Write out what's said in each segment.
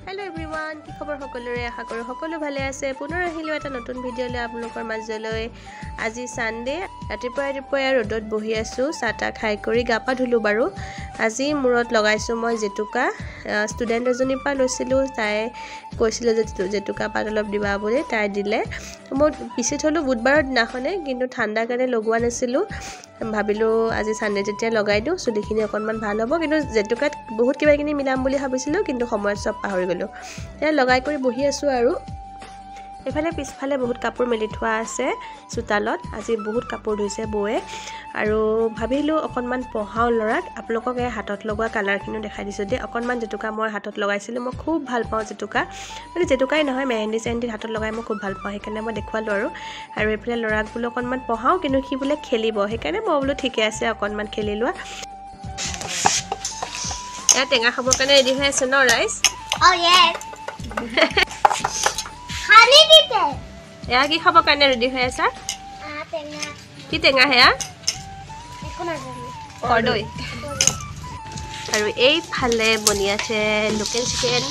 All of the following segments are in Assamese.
Hello everyone, কি খবৰ সকলোৰে আশা কৰো সকলো ভালে আছে পুনৰ আহিলো এটা নতুন ভিডিও লৈ আপোনালোকৰ মাজলৈ আজি সানডে ৰাতিপুৱা ৰ'দত বহি আছো চাটা খাই কৰি গাপা ধুলো বাৰু আজি মূৰত লগাইছো মই জেতুকা ষ্টুডেন্ট এজনী পা লৈছিলো তাই কৈছিল যে জেতুকা পাত অলপ দিবা বুলি তাই দিলে মই পিছি থলো বুধবাৰৰ দিনাখনে কিন্তু ঠাণ্ডা কাৰণে লগোৱা নাছিলো ভাবিলো আজি সানডে যেতিয়া লগাই দিও চুলিখিনি অকনমান ভাল হ'ব কিন্তু জেতুকাত বহুত কিবা কিনি মিলাম বুলি ভাবিছিলো কিন্তু সময়ত সব পাহৰি গলো এ লগাই কৰি বহি আছো আৰু এফালে পিছফালে বহুত কাপোৰ মেলি থোৱা আছে চুতালত আজি বহুত কাপোৰ ধুইছে বয়ে আৰু ভাবিলো অকনমান পঢ়াও লৰাক আপোনালোকক এই হাতত লগোৱা কালাৰখিনি দেখাই দিছো দে অকনমান জেতুকা মই হাতত লগাইছিলো মই খুব ভাল পাওঁ জেতুকা মানে জেতুকাই নহয় মেহেন্দি চেহেন্দি হাতত লগাই মই খুব ভাল পাওঁ সেইকাৰণে মই দেখুৱালো আৰু এফালে লৰাক বুলো অকনমান পঢ়াও কিন্তু সি বুলে খেলিব সেইকাৰণে মই বুলো ঠিকে আছে অকনমান খেলি লোৱা এ টেঙা খাবৰ কাৰণে ৰেডি হৈ আছে ন rice Oh yes. Honey dite. এয়া কি খাবৰ কাৰণে ৰেডি হৈ আছে Tenga. কি টেঙা হেয়া Ekon ajani. কৰদৈ আৰু এই ফালে বনি আছে লোকেল চিকেন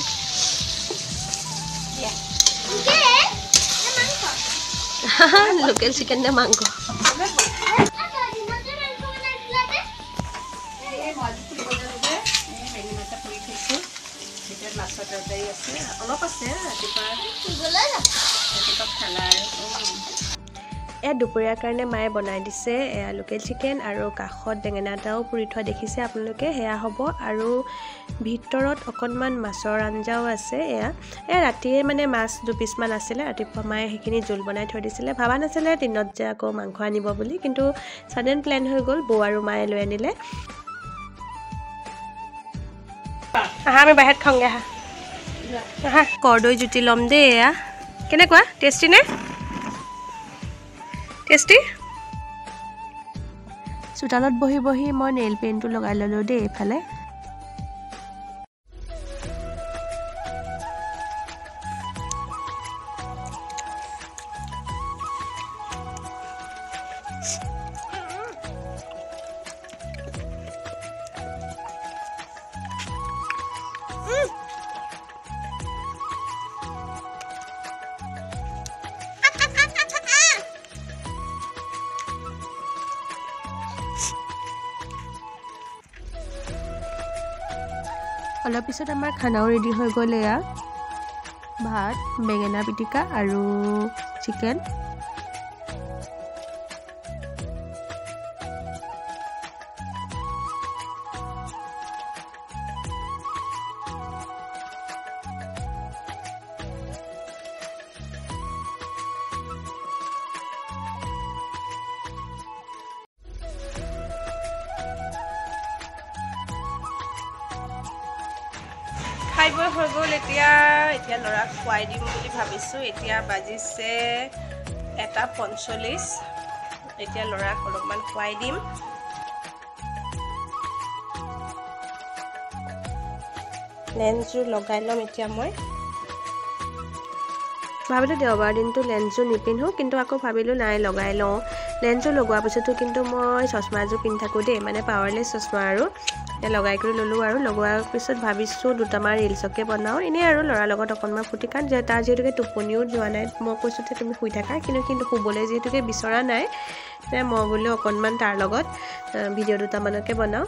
লোকেল চিকেন নে মাংস দুপৰীয়াৰ কাৰণে মায়ে বনাই দিছে লোকেল চিকেন আৰু কাখত বেঙেনা এটাও পুৰি থোৱা দেখিছে আপোনালোকে হেয়া হ'ব আৰু ভিতৰত অকনমান মাছৰ আঞ্জাও আছে ৰাতিয়ে মানে মাছ দুপিছমান আছিলে ৰাতিপুৱা মায়ে সেইখিনি জোল বনাই থৈ দিছিলে ভাবা নাছিলে দিনত যে আকৌ মাংস আনিব বুলি কিন্তু সাডেন প্ল্যান হৈ গ'ল বৌ আৰু মায়ে লৈ আনিলে আমি বাহিৰত খাওঁগে কৰদৈ জুতি লম দে কেনেকুৱা টেষ্টি নে টেষ্টি চুতালত বহি বহি মই নেইল পেইন্টটো লগাই ললো দে এফালে অলপ পিছত আমাৰ খানাও ৰেডি হৈ গ'ল ভাত বেঙেনা পিটিকা আৰু চিকেন খাই বৈ হৈ গ'ল এতিয়া ল'ৰাক খুৱাই দিম বুলি ভাবিছোঁ এতিয়া বাজিছে 1:45 এতিয়া ল'ৰাক অলপমান খুৱাই দিম লেন্সযোৰ লগাই ল'ম এতিয়া মই ভাবিলোঁ দেওবাৰ দিনটো লেন্সযোৰ নিপিন্ধোঁ কিন্তু আকৌ ভাবিলোঁ নাই লগাই লওঁ লেন্সযোৰ লগোৱাৰ পিছতো কিন্তু মই চশমা এযোৰ পিন্ধি থাকোঁ দেই মানে পাৱাৰলেছ চশমা আৰু লগাই কৰি ল'লোঁ আৰু লগোৱাৰ পিছত ভাবিছোঁ দুটামান ৰিলচকে বনাওঁ এনেই আৰু ল'ৰাৰ লগত অকণমান ফুটি কাৰণ তাৰ যিহেতুকে টোপনিও যোৱা নাই মই কৈছোঁ যে তুমি শুই থাকা কিন্তু শুবলৈ যিহেতুকে বিচৰা নাই মই বোলো অকণমান তাৰ লগত ভিডিঅ' দুটামানকে বনাওঁ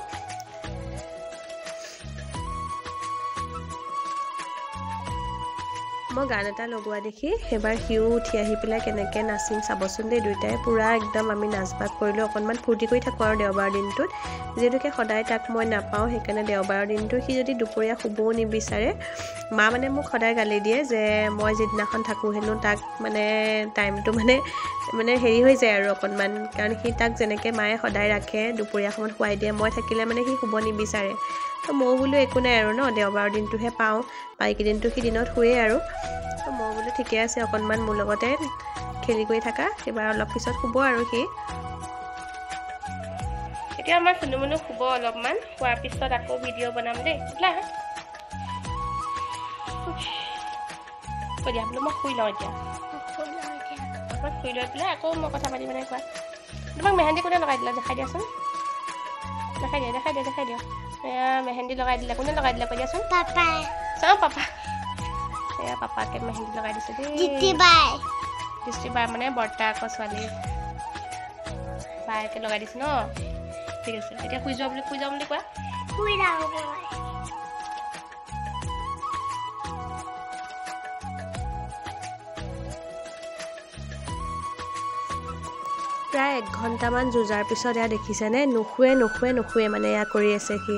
মই গান এটা লগোৱা দেখি এবাৰ সিও উঠি আহি পেলাই কেনেকৈ নাচিম চাবচোন দেই দুইটাই পুৰা একদম আমি নাচ বাগ কৰিলোঁ অকণমান ফূৰ্তি কৰি থাকোঁ আৰু দেওবাৰ দিনটোত যিহেতুকে সদায় তাক মই নাপাওঁ সেইকাৰণে দেওবাৰৰ দিনটো সি যদি দুপৰীয়া শুবও নিবিচাৰে মা মানে মোক সদায় গালি দিয়ে যে মই যিদিনাখন থাকোঁ হেনো তাক মানে টাইমটো মানে হেৰি হৈ যায় আৰু অকণমান কাৰণ সি তাক যেনেকৈ মায়ে সদায় ৰাখে দুপৰীয়া সময়ত শুৱাই দিয়ে মই থাকিলে মানে সি শুব নিবিচাৰে মই বোলো একো নাই আৰু ন দেওবাৰৰ দিনটোহে পাওঁ বাকীদিনটো সি দিনত শুৱে আৰু মই বোলো ঠিকে আছে অকণমান মোৰ লগতে খেলি কৰি থাকা এবাৰ অলপ পিছত শুব আৰু সি এতিয়া আমাৰ শুনো শুব অলপমান খোৱাৰ পিছত আকৌ ভিডিঅ' বনাম দেই বোলা কৈ দিয়া বোলো মই শুই লওঁ এতিয়া শুই লৈ পেলাই আকৌ মই কথা পাতিম মানে কোৱা তোমাক মেহেন্দি কোনে লগাই দিলা দেখাই দিয়াচোন দেখাই দিয়া মেহেন্দি লগাই দিলে কোনে লগাই দিলে কৈ দিয়াচোন Papa. চাওঁ পাপা এয়া পাপাকে মেহেন্দি লগাই দিছে দেই জিতি বাই দৃষ্টি বাই মানে বৰ্তা আকৌ ছোৱালী বায়েকে লগাই দিছে ন ঠিক আছে এতিয়া শুই যাওঁ বুলি কোৱা শুই যাওঁ প্ৰায় 1 ঘণ্টামান যুঁজাৰ পিছত এয়া দেখিছেনে নুশুৱে মানে এয়া কৰি আছে সি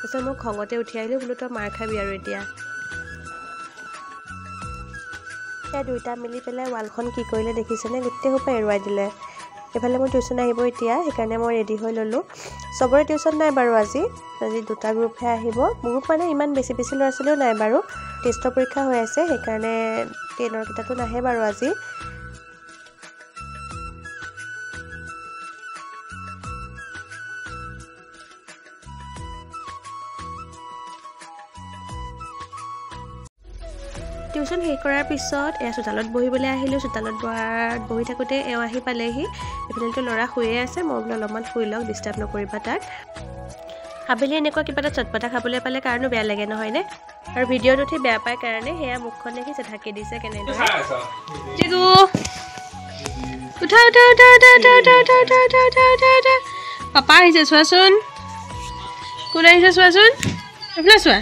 তাৰপিছত মোক খঙতে উঠি আহিলোঁ বোলো তই মাৰ খাবি আৰু এতিয়া দুইটা মিলি পেলাই ৱালখন কি কৰিলে দেখিছেনে গোটেই সোপা এৰুৱাই দিলে এইফালে মোৰ টিউশ্যন আহিব এতিয়া সেইকাৰণে মই ৰেডি হৈ ল'লোঁ চবৰে টিউশ্যন নাই বাৰু আজি 2টা গ্ৰুপহে আহিব গ্ৰুপ মানে ইমান বেছি ল'ৰা ছোৱালীও নাই বাৰু টেষ্টৰ পৰীক্ষা হৈ আছে সেইকাৰণে 10ৰ কেইটাতো নাহে বাৰু আজি টিউশ্যন শেষ কৰাৰ পিছত এয়া চোতালত বহিবলৈ আহিলোঁ চোতালত বহি থাকোঁতে এওঁ আহি পালেহি এইফালেতো ল'ৰা শুয়ে আছে মই বোলো অলপমান শুই লওক ডিষ্টাৰ্ব নকৰিবা তাক আবেলি এনেকুৱা কিবা এটা চটপটা খাবলৈ পালে কাৰণো বেয়া লাগে নহয়নে আৰু ভিডিঅ'ত উঠি বেয়া পায় কাৰণে সেয়া মুখখন দেখিছে ঢাকি দিছে কেনেদৰে পাপা আহিছে চোৱাচোন কোন আহিছে চোৱাচোন এইফালে চোৱা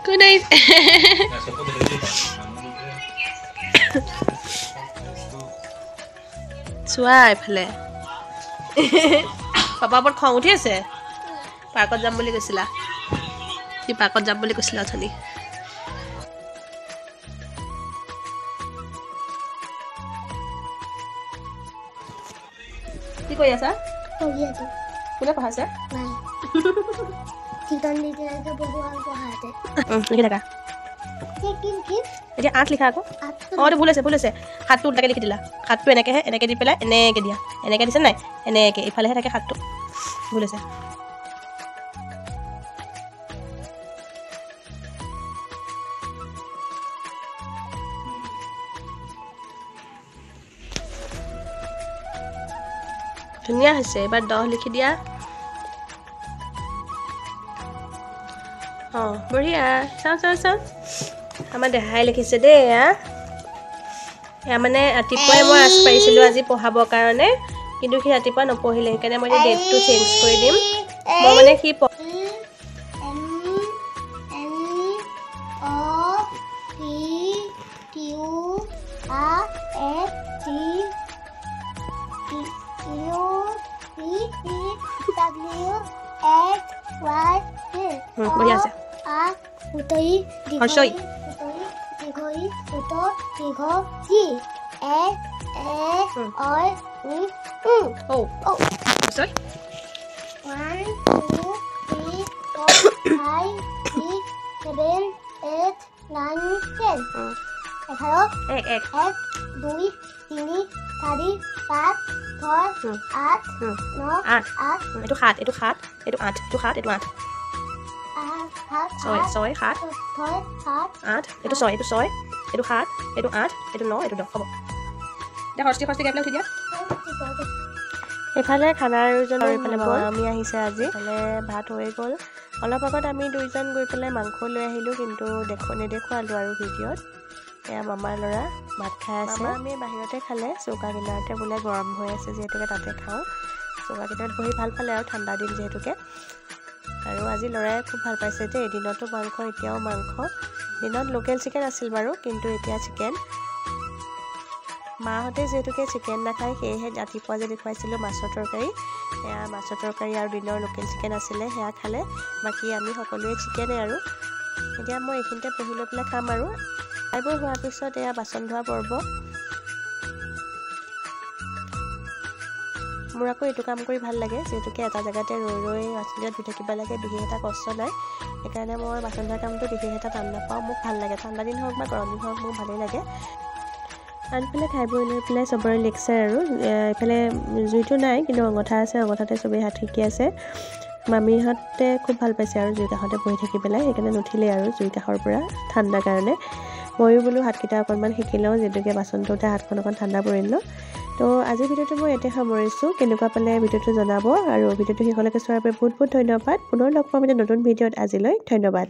কোন আহিছে চোৱা এইফালে পাপা বৰ খং উঠি আছে পাৰ্কত যাম বুলি কৈছিলা কি পাৰ্কত যাম বুলি কৈছিলা অথনি কি কৰি আছা কোনে পঢ়াইছে এতিয়া 8 লিখা আকৌ অঁ ভুল আছে হাতটো উল্টাকে লিখি দিলা হাতটো এনেকৈ দি পেলাই এনেকৈ দিয়া এনেকৈ দিছে নাই এনেকৈ ইফালেহে থাকে হাতটো ভুল আছে ধুনীয়া হৈছে এবাৰ 10 লিখি দিয়া অঁ বঢ়িয়া চাওঁ আমাৰ দেহাই লিখিছে দেই এয়া মানে ৰাতিপুৱাই মই আজ পাৰিছিলোঁ আজি পঢ়াবৰ কাৰণে কিন্তু সি ৰাতিপুৱা নপঢ়িলে সেইকাৰণে মই ডেটটো চেঞ্জ কৰি দিম মই মানে সি বঢ়িয়া আছে হৰ্ষই ছয় সাত আঠ এইটো 6 এইটো 7 এইটো 8 এইটো 9 এইটো 10 হ'ব এতিয়া হস্তি গাই পেলাই উঠি দিয়া এইফালে খানাৰ আয়োজন এইফালে মামী আহিছে আজি এইফালে ভাত হৈ গ'ল অলপ আগত আমি দুইজন গৈ পেলাই মাংস লৈ আহিলোঁ কিন্তু নেদেখুৱালোঁ আৰু ভিডিঅ'ত এয়া মামাৰ ল'ৰা ভাত খাই আছে আমি বাহিৰতে খালে চৌকা কিনাৰতে বোলে গৰম হৈ আছে যিহেতুকে তাতে খাওঁ চৌকা কিনাৰত বহি ভাল পালে আৰু ঠাণ্ডা দিন যিহেতুকে আৰু আজি ল'ৰাই খুব ভাল পাইছে দেই দিনতো মাংস এতিয়াও মাংস দিনত লোকেল চিকেন আছিল বাৰু কিন্তু এতিয়া চিকেন মাহঁতে যিহেতুকে চিকেন নাখায় সেয়েহে ৰাতিপুৱা যে দেখুৱাইছিলোঁ মাছৰ তৰকাৰী সেয়া মাছৰ তৰকাৰী আৰু দিনৰ লোকেল চিকেন আছিলে সেয়া খালে বাকী আমি সকলোৱে চিকেনেই আৰু এতিয়া মই এইখিনিতে বহি লৈ পেলাই খাম আৰু এইবোৰ হোৱাৰ পিছত এয়া বাচন ধোৱা পৰ্ব মোৰ আকৌ এইটো কাম কৰি ভাল লাগে যিহেতুকে এটা জেগাতে ৰৈ বাচনকেইটা ধুই থাকিব লাগে বিশেষ এটা কষ্ট নাই সেইকাৰণে মই বাচন ধোৱা কামটো বিশেষ এটা টান নাপাওঁ মোক ভাল লাগে ঠাণ্ডা দিন হওক বা গৰম দিন হওক মোক ভালেই লাগে আনফালে খাই বৈ লৈ পেলাই চবৰে লেকচাৰ আৰু এইফালে জুইটো নাই কিন্তু অঙঠা আছে অঙঠাতে চবেই হাত শিকি আছে মামীহঁতে খুব ভাল পাইছে আৰু জুই কাষতে বহি থাকি পেলাই সেইকাৰণে নুঠিলে আৰু জুই কাষৰ পৰা ঠাণ্ডাৰ কাৰণে ময়ো বোলো হাতকেইটা অকণমান শিকি লওঁ যিহেতুকে বাচন ধোওঁতে হাতখন অকণ ঠাণ্ডা পৰিল ন তো আজিৰ ভিডিঅ'টো মই ইয়াতে সামৰিছোঁ কেনেকুৱা পালে ভিডিঅ'টো জনাব আৰু ভিডিঅ'টো শেষলৈকে চোৱাৰ বাবে বহুত বহুত ধন্যবাদ পুনৰ লগ পাম এটা নতুন ভিডিঅ'ত আজিলৈ ধন্যবাদ